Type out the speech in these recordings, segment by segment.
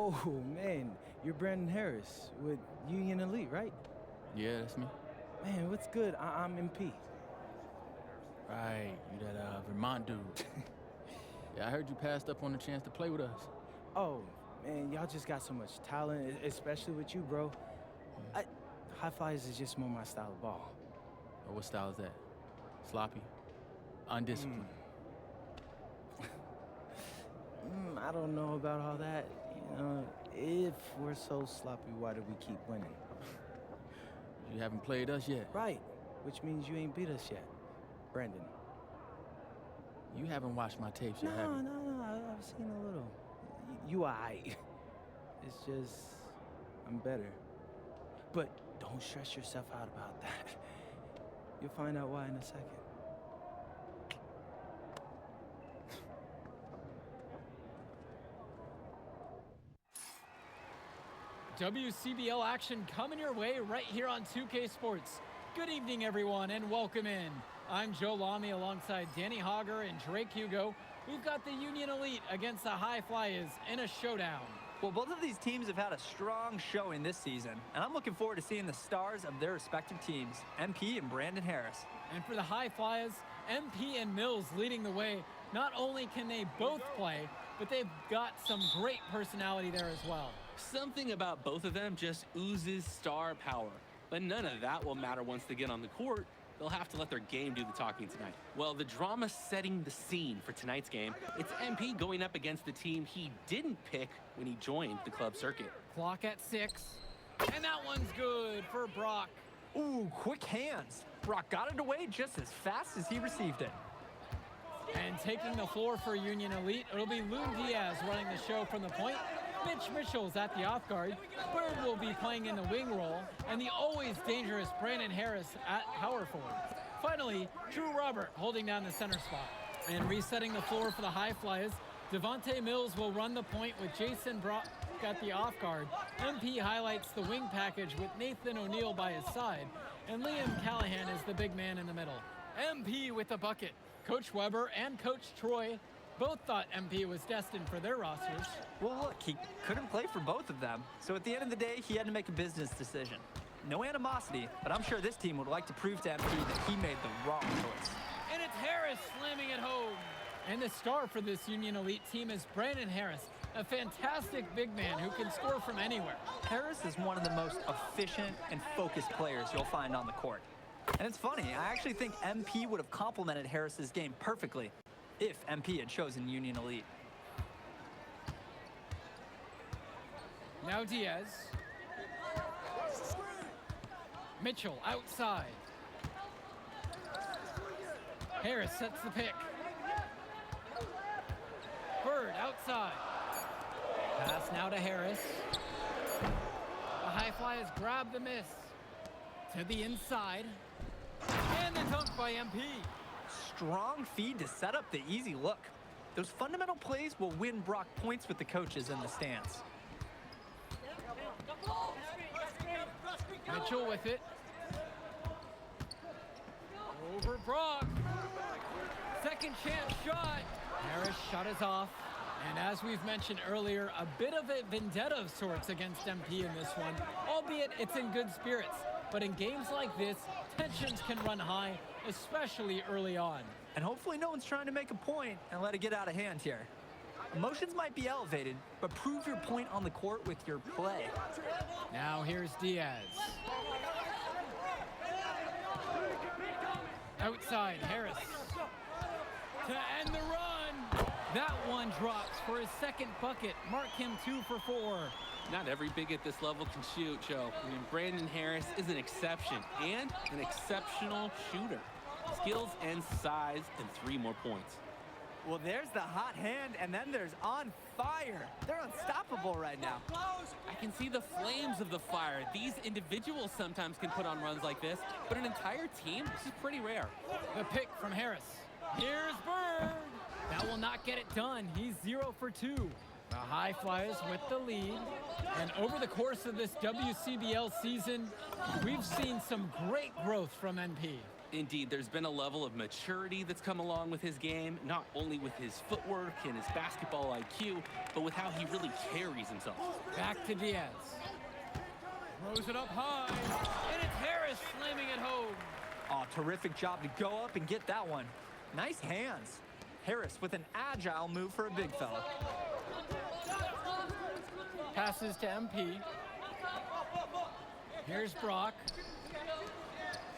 Oh, man, you're Brandon Harris with Union Elite, right? Yeah, that's me. Man, what's good? I'm MP. Right, you that Vermont dude. Yeah, I heard you passed up on the chance to play with us. Oh, man, y'all just got so much talent, especially with you, bro. High flyers is just more my style of ball. Oh, what style is that? Sloppy? Undisciplined? I don't know about all that. If we're so sloppy, why do we keep winning? You haven't played us yet. Right, which means you ain't beat us yet, Brandon. You haven't watched my tapes yet, have you? No, I've seen a little. You aight. It's just, I'm better. But don't stress yourself out about that. You'll find out why in a second. WCBL action coming your way right here on 2K Sports. Good evening, everyone, and welcome in. I'm Joe Lamy alongside Danny Hogger and Drake Hugo. We've got the Union Elite against the High Flyers in a showdown. Well, both of these teams have had a strong showing this season, and I'm looking forward to seeing the stars of their respective teams, MP and Brandon Harris. And for the High Flyers, MP and Mills leading the way. Not only can they both play, but they've got some great personality there as well. Something about both of them just oozes star power. But none of that will matter once they get on the court. They'll have to let their game do the talking tonight. Well, the drama setting the scene for tonight's game, it's MP going up against the team he didn't pick when he joined the club circuit. Clock at 6, and that one's good for Brock. Ooh, quick hands. Brock got it away just as fast as he received it. And taking the floor for Union Elite, it'll be Loon Diaz running the show from the point. Mitch Mitchell's at the off guard. Bird will be playing in the wing role, and the always dangerous Brandon Harris at power forward. Finally, Drew Robert holding down the center spot. And resetting the floor for the High Flyers, Devontae Mills will run the point with Jason Brock at the off guard. MP highlights the wing package with Nathan O'Neill by his side, and Liam Callahan is the big man in the middle. MP with the bucket. Coach Weber and Coach Troy both thought MP was destined for their rosters. Well, look, he couldn't play for both of them, so at the end of the day, he had to make a business decision. No animosity, but I'm sure this team would like to prove to MP that he made the wrong choice. And it's Harris slamming it home. And the star for this Union Elite team is Brandon Harris, a fantastic big man who can score from anywhere. Harris is one of the most efficient and focused players you'll find on the court. And it's funny, I actually think MP would have complemented Harris's game perfectly if MP had chosen Union Elite. Now Diaz. Mitchell outside. Harris sets the pick. Bird outside. Pass now to Harris. The High Flyers grab the miss. To the inside. And the dunk by MP. Strong feed to set up the easy look. Those fundamental plays will win Brock points with the coaches in the stands. Mitchell with it. Over Brock. Second chance shot. Harris shot is off. And as we've mentioned earlier, a bit of a vendetta of sorts against MP in this one, albeit it's in good spirits. But in games like this, tensions can run high, especially early on. And hopefully no one's trying to make a point and let it get out of hand here. Emotions might be elevated, but prove your point on the court with your play. Now here's Diaz. Outside, Harris. To end the run. That one drops for his second bucket. Mark him 2 for 4. Not every big at this level can shoot, Joe. I mean, Brandon Harris is an exception and an exceptional shooter. Skills and size and 3 more points. Well, there's the hot hand, and then there's on fire. They're unstoppable right now. I can see the flames of the fire. These individuals sometimes can put on runs like this, but an entire team, this is pretty rare. The pick from Harris. Here's Bird. That will not get it done. He's 0 for 2. The High Flyers with the lead. And over the course of this WCBL season, we've seen some great growth from NP. Indeed, there's been a level of maturity that's come along with his game, not only with his footwork and his basketball IQ, but with how he really carries himself. Back to Diaz. Throws it up high, and it's Harris slamming it home. Oh, terrific job to go up and get that one. Nice hands. Harris with an agile move for a big fella. Passes to MP. Here's Brock.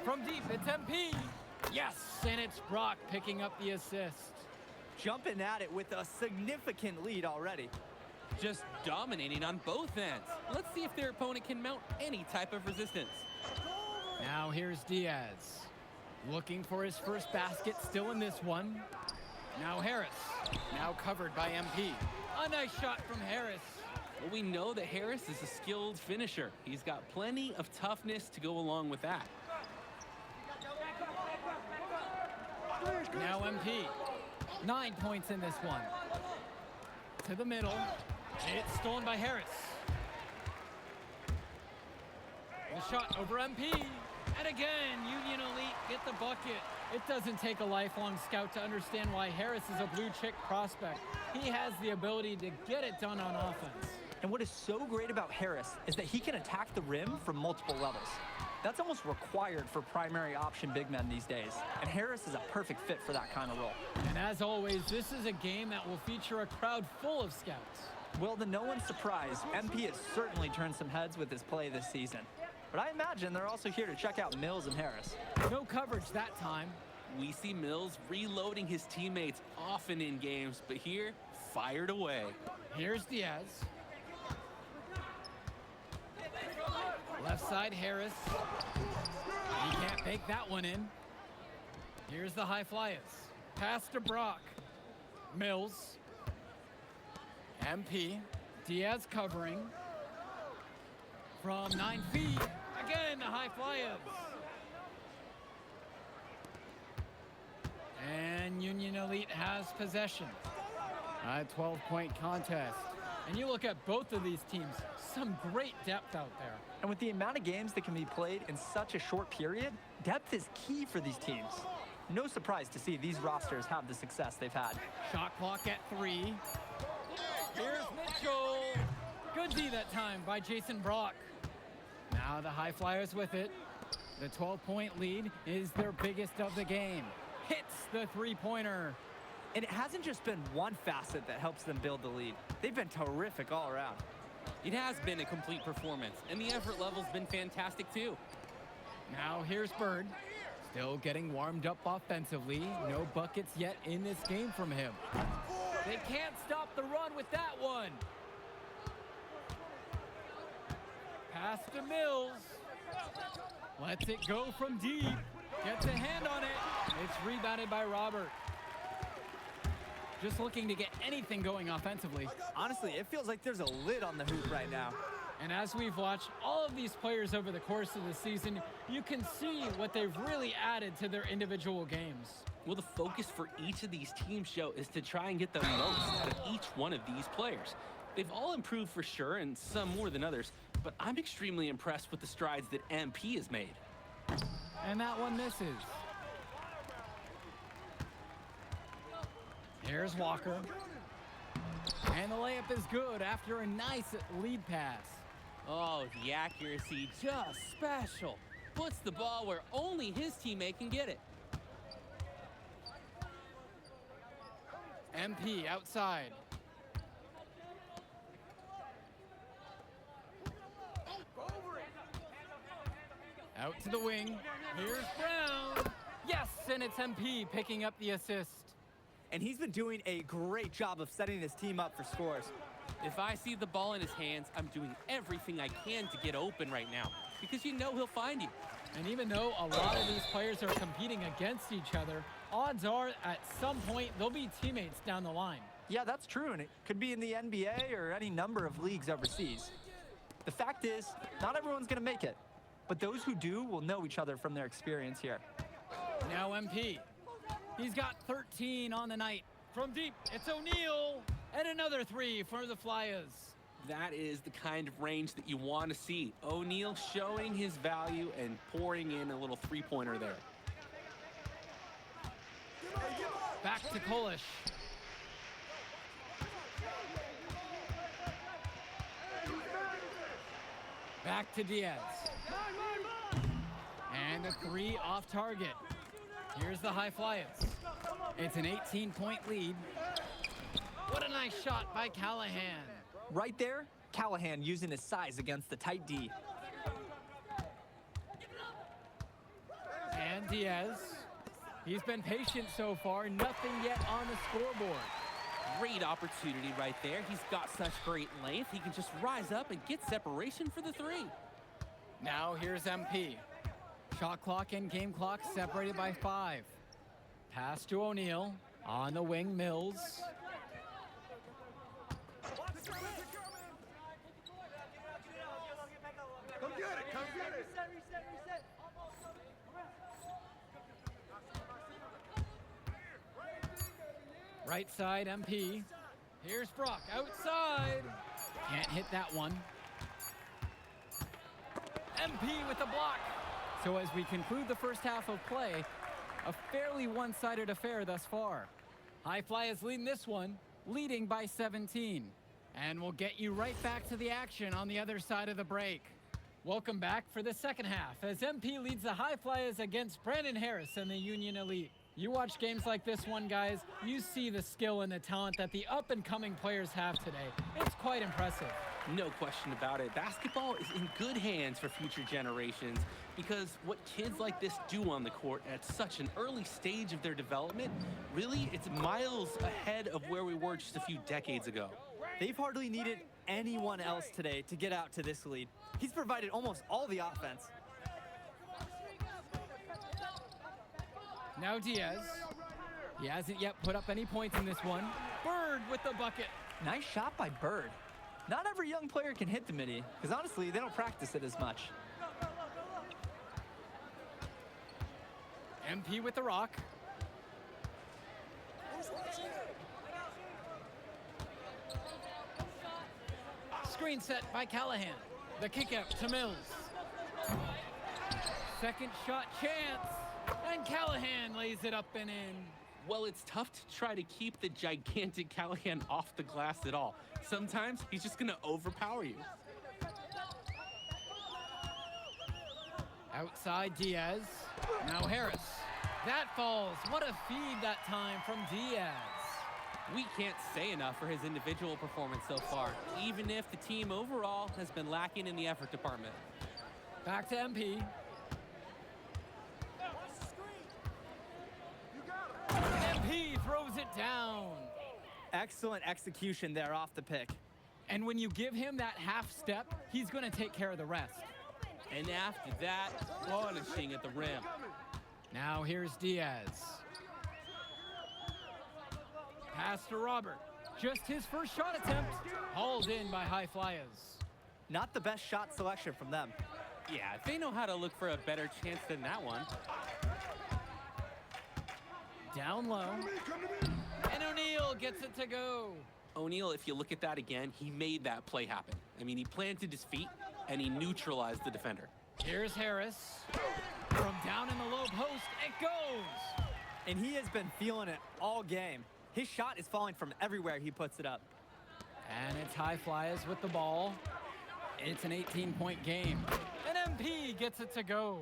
From deep, it's MP. Yes, and it's Brock picking up the assist. Jumping at it with a significant lead already. Just dominating on both ends. Let's see if their opponent can mount any type of resistance. Now here's Diaz. Looking for his first basket, still in this one. Now Harris, now covered by MP. A nice shot from Harris. Well, we know that Harris is a skilled finisher. He's got plenty of toughness to go along with that. Now MP. 9 points in this one. To the middle. It's stolen by Harris. The shot over MP. And again, Union Elite get the bucket. It doesn't take a lifelong scout to understand why Harris is a blue chip prospect. He has the ability to get it done on offense. And what is so great about Harris is that he can attack the rim from multiple levels. That's almost required for primary option big men these days. And Harris is a perfect fit for that kind of role. And as always, this is a game that will feature a crowd full of scouts. Well, to no one's surprise, MP has certainly turned some heads with his play this season. But I imagine they're also here to check out Mills and Harris. No coverage that time. We see Mills reloading his teammates often in games, but here, fired away. Here's Diaz. Left side, Harris. He can't make that one in. Here's the high flyers. Pass to Brock. Mills. MP. Diaz covering. From 9 feet. Again, the high flyers. And Union Elite has possession. A 12-point contest. And you look at both of these teams, some great depth out there. And with the amount of games that can be played in such a short period, depth is key for these teams. No surprise to see these rosters have the success they've had. Shot clock at 3. Here's Mitchell. Good D that time by Jason Brock. Now the high flyers with it. The 12-point lead is their biggest of the game. Hits the three-pointer. And it hasn't just been one facet that helps them build the lead. They've been terrific all around. It has been a complete performance, and the effort level's been fantastic too. Now here's Bird. Still getting warmed up offensively. No buckets yet in this game from him. They can't stop the run with that one. Pass to Mills. Lets it go from deep. Gets a hand on it. It's rebounded by Robert. Just looking to get anything going offensively. Honestly, it feels like there's a lid on the hoop right now. And as we've watched all of these players over the course of the season, you can see what they've really added to their individual games. Well, the focus for each of these teams, Joe, is to try and get the most out of each one of these players. They've all improved for sure, and some more than others, but I'm extremely impressed with the strides that MP has made. And that one misses. Here's Walker. And the layup is good after a nice lead pass. Oh, the accuracy, just special. Puts the ball where only his teammate can get it. MP outside. Out to the wing. Here's Brown. Yes, and it's MP picking up the assist. And he's been doing a great job of setting his team up for scores. If I see the ball in his hands, I'm doing everything I can to get open right now, because you know he'll find you. And even though a lot of these players are competing against each other, odds are at some point they'll be teammates down the line. Yeah, that's true, and it could be in the NBA or any number of leagues overseas. The fact is, not everyone's going to make it, but those who do will know each other from their experience here. Now MP. He's got 13 on the night. From deep, it's O'Neal. And another 3 for the Flyers. That is the kind of range that you want to see. O'Neal showing his value and pouring in a little three-pointer there. Back to Kolish. Back to Diaz. And a 3 off target. Here's the high flyers. It's an 18-point lead. What a nice shot by Callahan. Right there, Callahan using his size against the tight D. And Diaz. He's been patient so far. Nothing yet on the scoreboard. Great opportunity right there. He's got such great length. He can just rise up and get separation for the 3. Now here's MP. Shot clock and game clock separated by 5. Pass to O'Neal. On the wing, Mills. Come get it, come get it. Right side, MP. Here's Brock, outside. Can't hit that one. MP with the block. So as we conclude the first half of play, a fairly one-sided affair thus far. High Fly is leading this one, leading by 17. And we'll get you right back to the action on the other side of the break. Welcome back for the second half as MP leads the High Flyers against Brandon Harris and the Union Elite. You watch games like this one, guys, you see the skill and the talent that the up-and-coming players have today. It's quite impressive. No question about it. Basketball is in good hands for future generations because what kids like this do on the court at such an early stage of their development, really, it's miles ahead of where we were just a few decades ago. They've hardly needed anyone else today to get out to this lead. He's provided almost all the offense. Now Diaz. He hasn't yet put up any points in this one. Bird with the bucket. Nice shot by Bird. Not every young player can hit the midi, because honestly, they don't practice it as much. MP with the rock. Screen set by Callahan. The kick out to Mills. Second shot chance. And Callahan lays it up and in. Well, it's tough to try to keep the gigantic Callahan off the glass at all. Sometimes he's just going to overpower you. Outside Diaz. Now Harris. That falls. What a feed that time from Diaz. We can't say enough for his individual performance so far, even if the team overall has been lacking in the effort department. Back to MP. MP throws it down. Excellent execution there off the pick. And when you give him that half step, he's going to take care of the rest. And after that, punishing at the rim. Now here's Diaz. Pass to Robert. Just his first shot attempt. Hauled in by High Flyers. Not the best shot selection from them. Yeah, they know how to look for a better chance than that one. Down low. And O'Neal gets it to go. O'Neal, if you look at that again, he made that play happen. I mean, he planted his feet and he neutralized the defender. Here's Harris. From down in the low post, it goes. And he has been feeling it all game. His shot is falling from everywhere he puts it up. And it's High Flyers with the ball. It's an 18-point game. And MP gets it to go.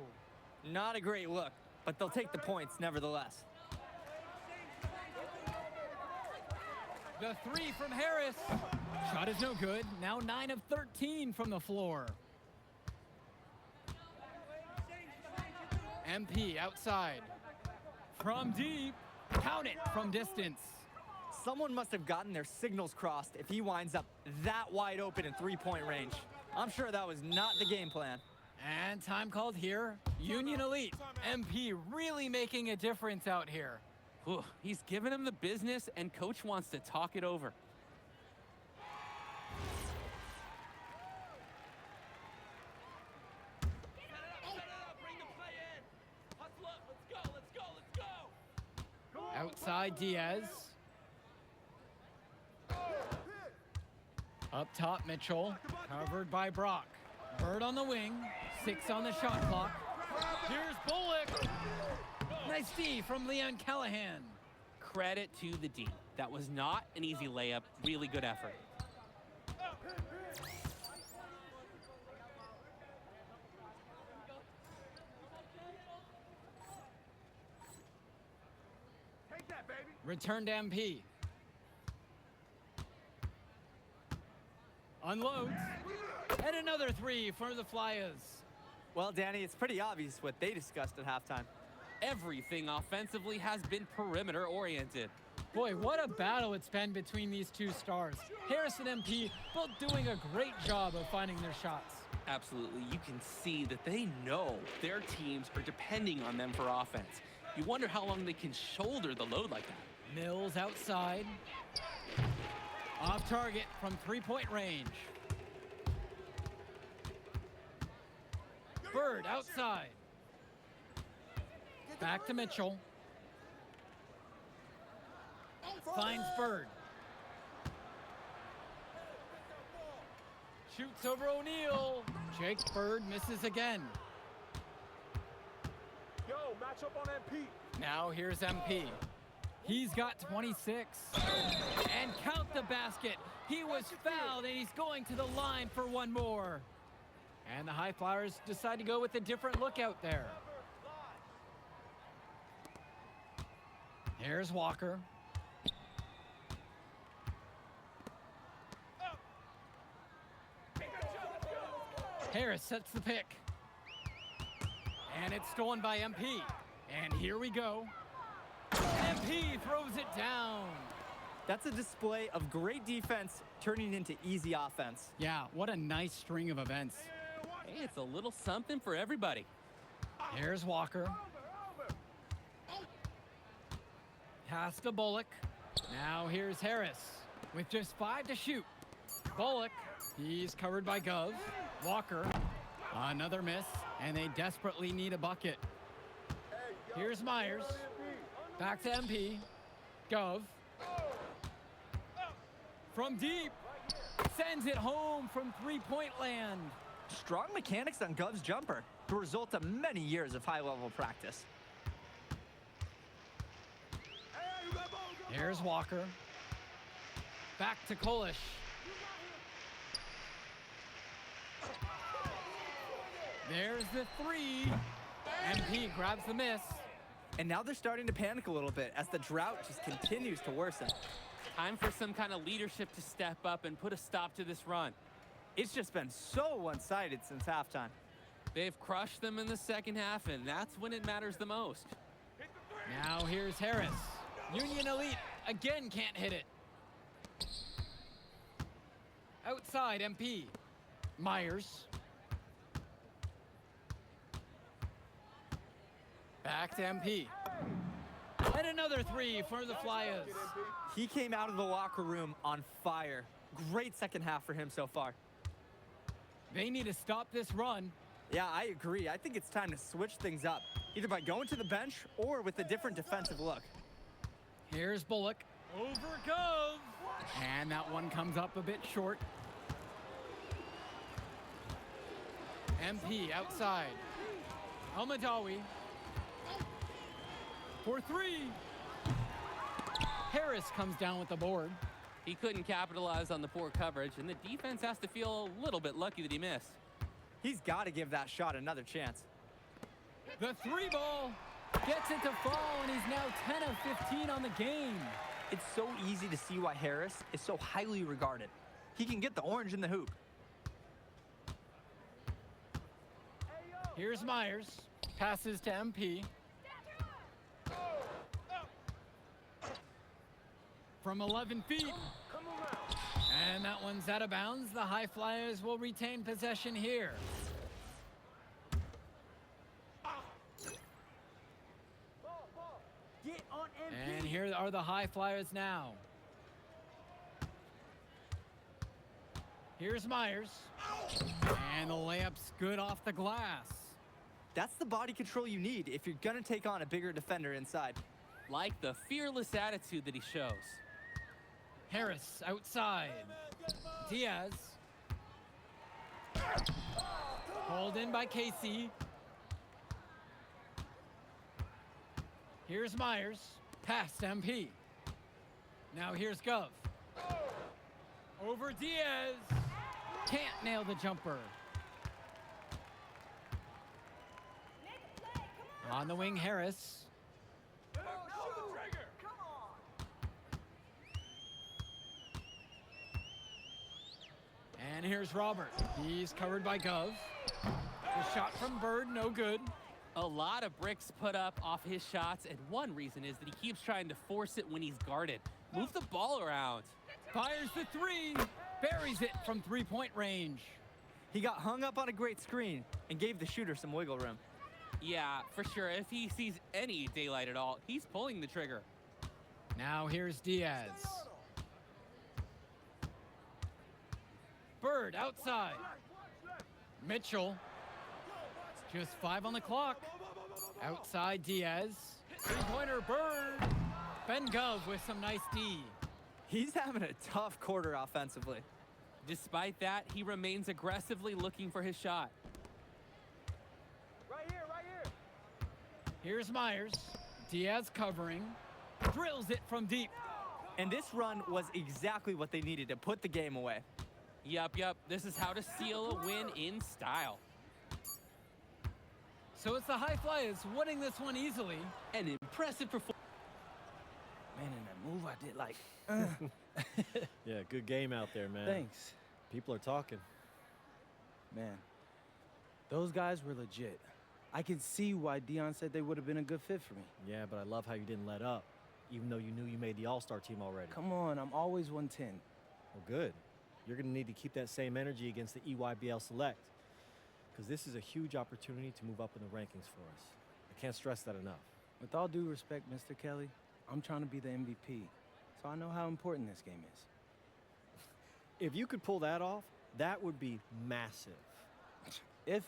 Not a great look, but they'll take the points nevertheless. The 3 from Harris. Shot is no good. Now 9 of 13 from the floor. MP outside. From deep. Count it from distance. Someone must have gotten their signals crossed if he winds up that wide open in three-point range. I'm sure that was not the game plan. And time called here. Union Elite. MP really making a difference out here. Whew, he's giving him the business, and coach wants to talk it over. Outside Diaz. Up top Mitchell. Covered by Brock. Bird on the wing. 6 on the shot clock. Here's Bullock. Nice D from Leon Callahan. Credit to the D. That was not an easy layup. Really good effort. Take that, baby. Return to MP. Unloads. And another three for the Flyers. Well, Danny, it's pretty obvious what they discussed at halftime. Everything offensively has been perimeter oriented. Boy, what a battle it's been between these two stars. Harris and MP both doing a great job of finding their shots. Absolutely. You can see that they know their teams are depending on them for offense. You wonder how long they can shoulder the load like that. Mills outside. Off target from three-point range. Bird outside. Back to Mitchell. Finds Bird. Shoots over O'Neal. Jake Bird misses again. Yo, match up on MP. Now here's MP. He's got 26. And count the basket. He was fouled and he's going to the line for one more. And the High Flyers decide to go with a different look out there. Here's Walker. Harris sets the pick. And it's stolen by MP. And here we go. MP throws it down. That's a display of great defense turning into easy offense. Yeah, what a nice string of events. Hey, it's a little something for everybody. Here's Walker. Pass to Bullock. Now here's Harris with just 5 to shoot. Bullock, he's covered by Gov. Walker, another miss, and they desperately need a bucket. Here's Myers. Back to MP. Gov. From deep. Sends it home from three-point land. Strong mechanics on Gov's jumper, the result of many years of high-level practice. Here's Walker. Back to Kolish. There's the three. MP grabs the miss. And now they're starting to panic a little bit as the drought just continues to worsen. Time for some kind of leadership to step up and put a stop to this run. It's just been so one-sided since halftime. They've crushed them in the second half, and that's when it matters the most. Now here's Harris. Union Elite again can't hit it. Outside MP. Myers. Back to MP. And another three for the Flyers. He came out of the locker room on fire. Great second half for him so far. They need to stop this run. Yeah, I agree. I think it's time to switch things up, either by going to the bench or with a different defensive look. Here's Bullock. Over Gov. And that one comes up a bit short. MP outside. Almadawi. For three. Harris comes down with the board. He couldn't capitalize on the poor coverage, and the defense has to feel a little bit lucky that he missed. He's got to give that shot another chance. The three ball gets it to fall, and he's now 10 of 15 on the game. It's so easy to see why Harris is so highly regarded. He can get the orange in the hoop. Here's Myers. Passes to MP. From 11 feet. And that one's out of bounds. The High Flyers will retain possession here. And here are the High Flyers now. Here's Myers. And the layup's good off the glass. That's the body control you need if you're going to take on a bigger defender inside. Like the fearless attitude that he shows. Harris outside. Diaz. Hauled in by Casey. Here's Myers. Past MP. Now here's Gov. Over Diaz. Can't nail the jumper. On the wing, Harris. And here's Robert. He's covered by Gov. The shot from Bird, no good. A lot of bricks put up off his shots, and one reason is that he keeps trying to force it when he's guarded. Move the ball around. Fires the three. Buries it from three-point range. He got hung up on a great screen and gave the shooter some wiggle room. Yeah, for sure. If he sees any daylight at all, he's pulling the trigger. Now here's Diaz. Bird outside. Mitchell. Just 5 on the clock. Outside Diaz. Three-pointer Bird. Ben Gov with some nice D. He's having a tough quarter offensively. Despite that, he remains aggressively looking for his shot. Right here, right here. Here's Myers. Diaz covering. Drills it from deep. And this run was exactly what they needed to put the game away. Yup. This is how to seal a win in style. So it's the High Flyers winning this one easily. An impressive performance. Man, in that move I did, like, Yeah, good game out there, man. thanks. People are talking. Man, those guys were legit. I can see why Dion said they would have been a good fit for me. Yeah, but I love how you didn't let up, even though you knew you made the All-Star team already. Come on, I'm always 110. Well, good. You're going to need to keep that same energy against the EYBL Select, because this is a huge opportunity to move up in the rankings for us. I can't stress that enough. With all due respect, Mr. Kelly, I'm trying to be the MVP, so I know how important this game is. If you could pull that off, that would be massive. If.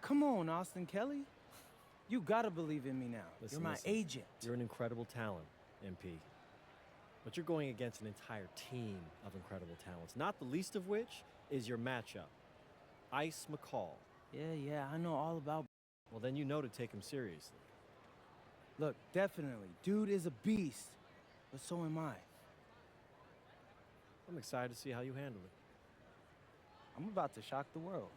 Come on, Austin Kelly. You gotta believe in me now. Listen, You're my agent. You're an incredible talent, MP. But you're going against an entire team of incredible talents, not the least of which is your matchup, Ice McCall. Yeah, I know all about. Well, then you know to take him seriously. Look, definitely, dude is a beast, but so am I. I'm excited to see how you handle it. I'm about to shock the world.